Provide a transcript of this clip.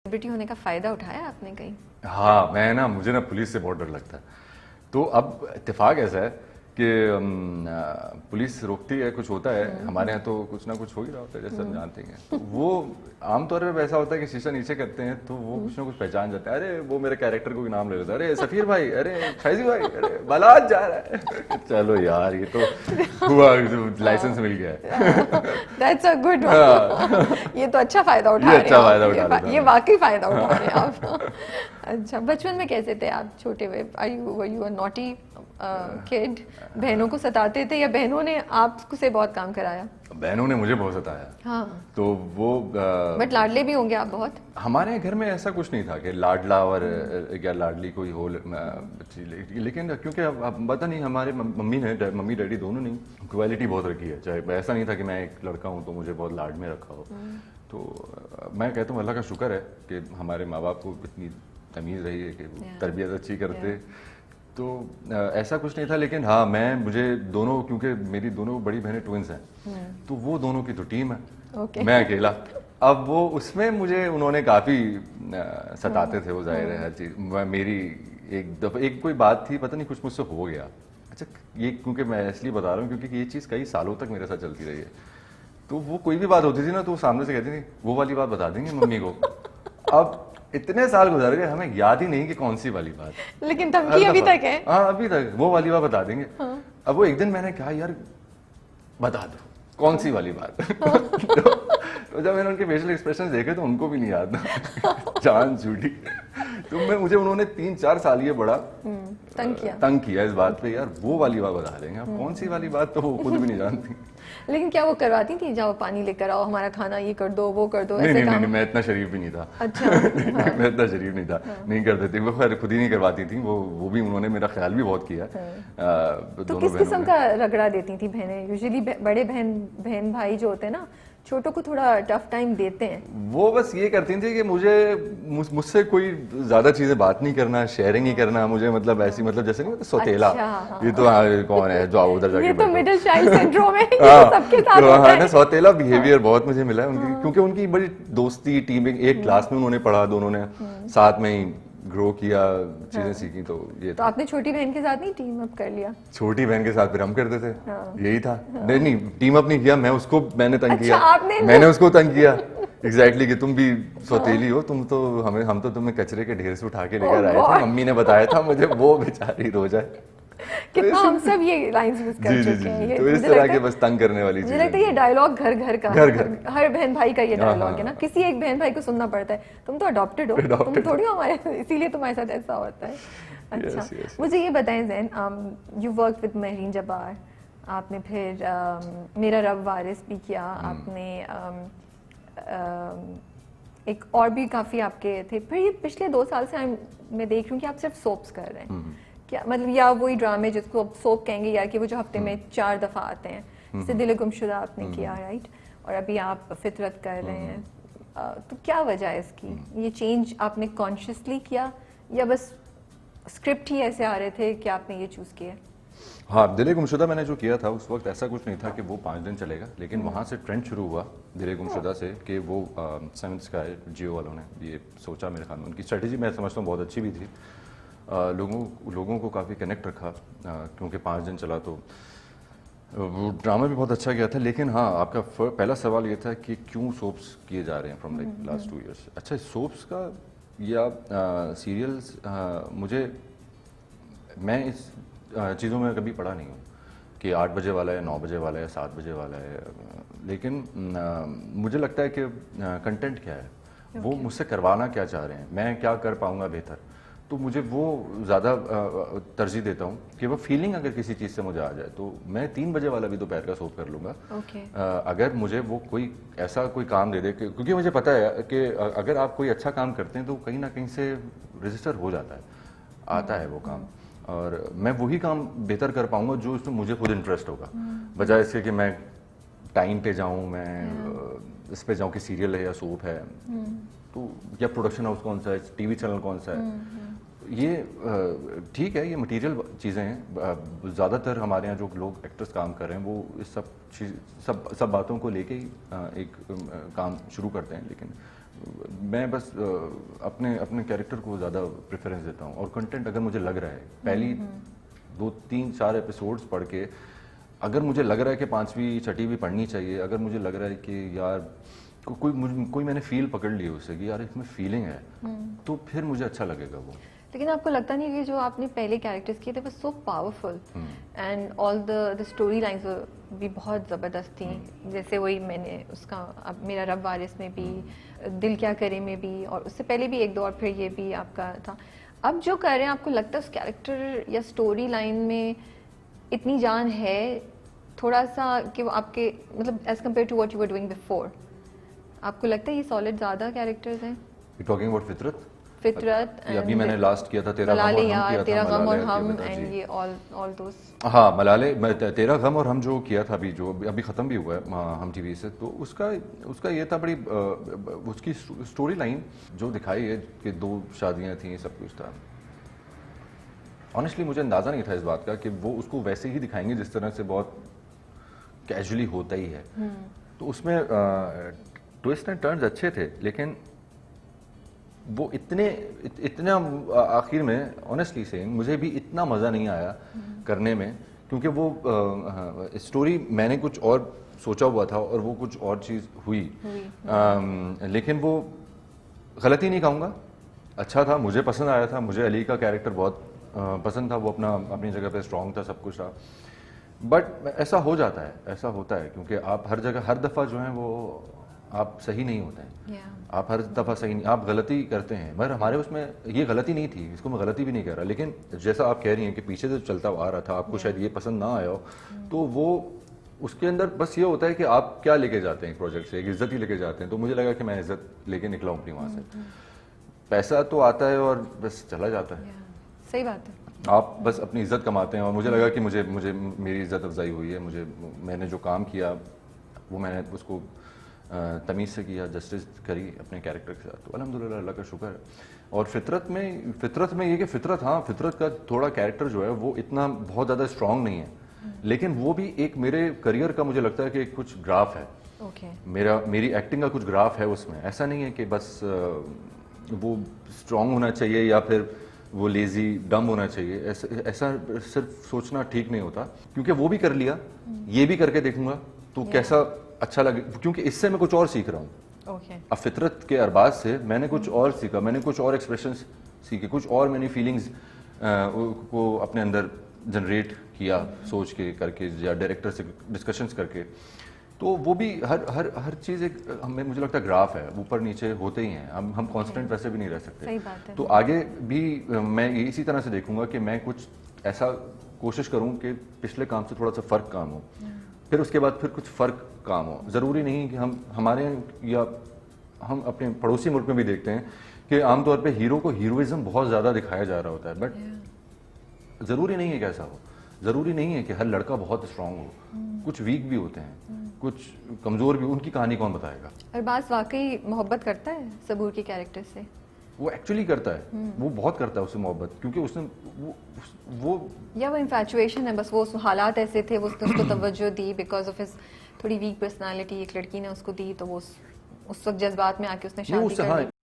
Celebrity होने का फायदा उठाया आपने कहीं? हाँ, मैं ना मुझे ना पुलिस से बहुत डर लगता है। तो अब इत्तेफाक ऐसा है कि पुलिस रोकती है, कुछ होता है हमारे यहाँ तो कुछ ना कुछ हो ही रहा होता है, जैसे हम जानते हैं। तो वो आमतौर पर वैसा होता है कि शीशा नीचे करते हैं तो वो कुछ ना कुछ पहचान जाता है। अरे वो मेरे कैरेक्टर को भी नाम ले लेता है, अरे सफीर भाई, अरे फैजी भाई, अरे बलाज जा रहा है। चलो यार, ये तो हुआ, लाइसेंस मिल गया है। That's a good one. ये तो अच्छा फायदा उठा रहे हैं अच्छा फायदा आप। उठा लेता हूँ। ये वाकई फायदा उठा रहे हैं आप। अच्छा, बचपन में कैसे थे आप छोटे हुए? Were you a naughty kid? बहनों को सताते थे या बहनों ने आपसे बहुत काम कराया? बहनों ने मुझे बहुत सताया। हाँ, तो वो बट लाडले भी होंगे आप बहुत। हमारे घर में ऐसा कुछ नहीं था कि लाडला और या लाडली कोई हो लेकिन क्योंकि अब पता नहीं, हमारे मम्मी डैडी दोनों नहीं क्वालिटी बहुत रखी है। चाहे ऐसा नहीं था कि मैं एक लड़का हूँ तो मुझे बहुत लाड में रखा हो। तो मैं कहता हूँ अल्लाह का शुक्र है कि हमारे माँ बाप को इतनी तमीज़ रही है कि वो तरबियत अच्छी करते। तो ऐसा कुछ नहीं था। लेकिन हाँ, मुझे दोनों, क्योंकि मेरी दोनों बड़ी बहनें ट्विंस हैं, तो वो दोनों की तो टीम है, मैं अकेला। अब वो उसमें मुझे उन्होंने काफ़ी सताते थे, वो जाहिर है हर चीज़। मेरी एक कोई बात थी, पता नहीं कुछ मुझसे हो गया। अच्छा, ये क्योंकि मैं इसलिए बता रहा हूँ क्योंकि ये चीज़ कई सालों तक मेरे साथ चलती रही है। तो वो कोई भी बात होती थी ना, तो वो सामने से कहती थी वो वाली बात बता देंगे मम्मी को। अब इतने साल गुजर गए, हमें याद ही नहीं कि कौन सी वाली बात। लेकिन धमकी अभी तक है। हाँ, अभी तक वो वाली बात बता देंगे। अब वो एक दिन मैंने कहा यार बता दो कौन सी वाली बात। तो जब मैंने उनके फेशियल एक्सप्रेशन देखे तो उनको भी नहीं याद था। जान छूटी। तो मुझे उन्होंने 3-4 साल ये बड़ा तंग किया इस बात पे, यार वो वाली बात बता देंगे। अब कौन सी वाली बात तो वो खुद भी नहीं जानती। लेकिन क्या वो करवाती थी, जाओ पानी लेकर आओ, हमारा खाना ये कर दो, वो कर दो? नहीं, मैं इतना शरीफ भी नहीं था। अच्छा। मैं इतना शरीफ नहीं था। नहीं करते थे वो, खैर खुद ही नहीं करवाती थी वो भी उन्होंने मेरा ख्याल भी बहुत किया। तो किस किस्म का रगड़ा देती थी बहनें? यूजुअली बड़े बहन भाई जो होते हैं ना, छोटों को थोड़ा टफ टाइम देते हैं। वो बस ये करती थी कि मुझसे कोई ज्यादा चीजें बात नहीं करना, शेयरिंग नहीं करना मुझे, मतलब ऐसी, मतलब जैसे नहीं, सौतेला। अच्छा, ये तो कौन है, जाओ उधर जाके ये तो बैठो। मिडिल चाइल्ड सिंड्रोम है, ये तो सबके साथ होता है। सौतेला बिहेवियर बहुत मुझे मिला है उनकी, क्योंकि उनकी बड़ी दोस्ती, टीमिंग, एक क्लास में उन्होंने पढ़ा, दोनों ने साथ में ही ग्रो किया, चीजें सीखी। तो ये तो आपने छोटी बहन के साथ नहीं टीम अप कर लिया? छोटी बहन के साथ फिर हम करते थे। यही था। नहीं, टीम अप नहीं किया, मैंने तंग किया। मैंने उसको तंग किया। एग्जैक्टली कि तुम भी सौतेली हो, हम तो तुम्हें कचरे के ढेर से उठा के लेकर आए थे, मम्मी ने बताया था मुझे। वो बेचारी रो जाए। कितना हम सब ये लाइंस यूज कर चुके हैं। तो इस तरह के बस तंग करने वाली चीज़। मुझे लगता है ये डायलॉग घर का, हर बहन भाई का ये डायलॉग है ना। किसी एक बहन भाई को सुनना पड़ता है, तुम तो अडॉप्टेड हो, तुम थोड़ी हो हमारे, इसीलिए तुम्हारे साथ ऐसा होता है। अच्छा, मुझे ये बताएं Zain, you work with Mehreen Jabbar, आपने फिर मेरा रब वारिस भी किया, आपने एक और भी काफ़ी आपके थे। फिर ये पिछले 2 साल से मैं देख रही हूँ कि आप सिर्फ सोप्स कर रहे हैं। क्या मतलब, या वही ड्रामे जिसको आप सोप कहेंगे, या कि वो जो हफ्ते में 4 दफ़ा आते हैं, जैसे दिल गुमशुदा आपने किया, राइट? और अभी आप फितरत कर रहे हैं। तो क्या वजह है इसकी? ये चेंज आपने कॉन्शियसली किया या बस स्क्रिप्ट ही ऐसे आ रहे थे कि आपने ये चूज़ किया? हाँ, दिल गुमशुदा मैंने जो किया था उस वक्त ऐसा कुछ नहीं था कि वो 5 दिन चलेगा, लेकिन वहाँ से ट्रेंड शुरू हुआ दिल गुमशुदा से कि वो 7 स्काई जियो वालों ने ये सोचा। मेरे ख्याल में उनकी स्ट्रेटजी मैं समझता हूँ बहुत अच्छी भी थी। लोगों को काफ़ी कनेक्ट रखा, क्योंकि 5 दिन चला तो वो ड्रामा भी बहुत अच्छा गया था। लेकिन हाँ, आपका पहला सवाल ये था कि क्यों सोप्स किए जा रहे हैं फ्रॉम लाइक लास्ट 2 ईयर्स। अच्छा, सोप्स का या सीरियल्स, मैं इस चीज़ों में कभी पढ़ा नहीं हूँ कि 8 बजे वाला है, 9 बजे वाला है, 7 बजे वाला है। लेकिन मुझे लगता है कि कंटेंट क्या है, वो मुझसे करवाना क्या चाह रहे हैं, मैं क्या कर पाऊँगा बेहतर। तो मुझे वो ज़्यादा तरजीह देता हूँ कि वो फीलिंग अगर किसी चीज़ से मुझे आ जाए तो मैं 3 बजे वाला भी दोपहर का सोप कर लूँगा। अगर मुझे वो कोई ऐसा कोई काम दे दे, क्योंकि मुझे पता है कि अगर आप कोई अच्छा काम करते हैं तो कहीं ना कहीं से रजिस्टर हो जाता है, आता है वो काम, और मैं वही काम बेहतर कर पाऊँगा जो उसमें मुझे खुद इंटरेस्ट होगा, बजाय इसके कि मैं टाइम पे जाऊँ, मैं इस पे जाऊँ कि सीरियल है या सोप है, तो या प्रोडक्शन हाउस कौन सा है, टीवी चैनल कौन सा है। ये ठीक है, ये मटेरियल चीज़ें हैं। ज़्यादातर हमारे यहाँ जो लोग एक्टर्स काम कर रहे हैं वो इस सब बातों को लेके ही एक काम शुरू करते हैं, लेकिन मैं बस अपने अपने कैरेक्टर को ज़्यादा प्रेफरेंस देता हूँ, और कंटेंट अगर मुझे लग रहा है पहली 2, 3, 4 एपिसोड्स पढ़ के अगर मुझे लग रहा है कि 5वीं 6वीं पढ़नी चाहिए, अगर मुझे लग रहा है कि यार कोई मैंने फील पकड़ ली उससे कि यार इसमें फीलिंग है, तो फिर मुझे अच्छा लगेगा वो। लेकिन आपको लगता नहीं कि जो आपने पहले कैरेक्टर्स किए थे वो so powerful and all the story lines भी बहुत ज़बरदस्त थी, जैसे वही मैंने उसका अब मेरा रब वारिस में भी, दिल क्या करे में भी, और उससे पहले भी 1-2 और फिर ये भी आपका था। अब जो कर रहे हैं आपको लगता है उस कैरेक्टर या स्टोरी लाइन में इतनी जान है थोड़ा सा कि वो आपके मतलब as compare to what you were doing before, आपको लगता है ये सॉलिड ज़्यादा कैरेक्टर्स हैं? यू टॉकिंग अबाउट फितरत? फितरत अभी मैंने लास्ट किया था तेरा गम और हम किया तेरा था, गम और मलाले हम के एंड जी। ये ऑल दोस। हाँ, मलाले तेरा गम और हम जो किया था अभी, जो अभी ख़त्म भी हुआ है हम टीवी से, तो उसका ये था बड़ी उसकी स्टोरी लाइन जो दिखाई है कि 2 शादियाँ थी, सब कुछ था। ऑनेस्टली मुझे अंदाज़ा नहीं था इस बात का कि वो उसको वैसे ही दिखाएंगे जिस तरह से बहुत कैजुअली होता ही है। तो उसमें ट्विस्ट एंड टर्न्स अच्छे थे, लेकिन वो इतना आखिर में ऑनेस्टली सेइंग मुझे भी इतना मज़ा नहीं आया करने में, क्योंकि वो स्टोरी मैंने कुछ और सोचा हुआ था और वो कुछ और चीज़ हुई। लेकिन वो गलती नहीं कहूँगा, अच्छा था, मुझे पसंद आया था, मुझे अली का कैरेक्टर बहुत पसंद था, वो अपनी जगह पे स्ट्रॉन्ग था, सब कुछ था। बट ऐसा हो जाता है, ऐसा होता है, क्योंकि आप हर जगह हर दफ़ा जो है वो आप सही नहीं होते हैं। आप हर दफ़ा सही नहीं, आप गलती करते हैं, मगर हमारे उसमें ये गलती नहीं थी, इसको मैं गलती भी नहीं कह रहा, लेकिन जैसा आप कह रही हैं कि पीछे से चलता आ रहा था, आपको शायद ये पसंद ना आया हो, तो वो उसके अंदर बस ये होता है कि आप क्या लेके जाते हैं प्रोजेक्ट से, एक इज्जत ही लेके जाते हैं। तो मुझे लगा कि मैं इज्जत लेके निकला हूँ अपनी वहाँ से। पैसा तो आता है और बस चला जाता है। सही बात है। आप बस अपनी इज्जत कमाते हैं, और मुझे लगा कि मुझे मेरी इज्जत अफजाई हुई है, मैंने जो काम किया वो मैंने उसको तमीज़ से किया, जस्टिस करी अपने कैरेक्टर के साथ, तो अल्हम्दुलिल्लाह अल्लाह का शुक्र है। और फितरत में ये कि फितरत का थोड़ा कैरेक्टर जो है वो इतना बहुत ज़्यादा स्ट्रॉन्ग नहीं है, लेकिन वो भी एक मेरे करियर का मुझे लगता है कि कुछ ग्राफ है। मेरी एक्टिंग का कुछ ग्राफ है उसमें। ऐसा नहीं है कि बस वो स्ट्रॉन्ग होना चाहिए या फिर वो लेजी डम होना चाहिए, ऐसा सिर्फ सोचना ठीक नहीं होता, क्योंकि वो भी कर लिया, ये भी करके देखूंगा तो कैसा अच्छा लगे, क्योंकि इससे मैं कुछ और सीख रहा हूँ। अब फितरत के अरबाज से मैंने कुछ और सीखा, मैंने कुछ और एक्सप्रेशंस सीखे, कुछ और मैंने फीलिंग्स को अपने अंदर जनरेट किया, सोच के करके या डायरेक्टर से डिस्कशंस करके। तो वो भी हर चीज़ एक हमें मुझे लगता है ग्राफ है, ऊपर नीचे होते ही हैं, हम कांस्टेंट वैसे भी नहीं रह सकते। सही बात है। तो आगे भी मैं इसी तरह से देखूंगा कि मैं कुछ ऐसा कोशिश करूं कि पिछले काम से थोड़ा सा फ़र्क काम हो, फिर उसके बाद फिर कुछ फ़र्क काम हो। ज़रूरी नहीं कि हमारे या हम अपने पड़ोसी मुल्क में भी देखते हैं कि आमतौर पे हीरो को हीरोइज्म बहुत ज़्यादा दिखाया जा रहा होता है, बट ज़रूरी नहीं है कि ऐसा हो। ज़रूरी नहीं है कि हर लड़का बहुत स्ट्रांग हो, कुछ वीक भी होते हैं, कुछ कमज़ोर भी, उनकी कहानी कौन बताएगा। अरबाज वाकई मोहब्बत करता है सबूर के कैरेक्टर से? वो एक्चुअली करता है, वो बहुत करता है उससे मोहब्बत, क्योंकि उसने वो या वो इन्फैचुएशन है, बस वो हालात ऐसे थे, वो उसने उसको तवज्जो दी बिकॉज ऑफ हिज थोड़ी वीक पर्सनालिटी, एक लड़की ने उसको दी, तो वो उस वक्त जज्बात में आके उसने शादी कर ली।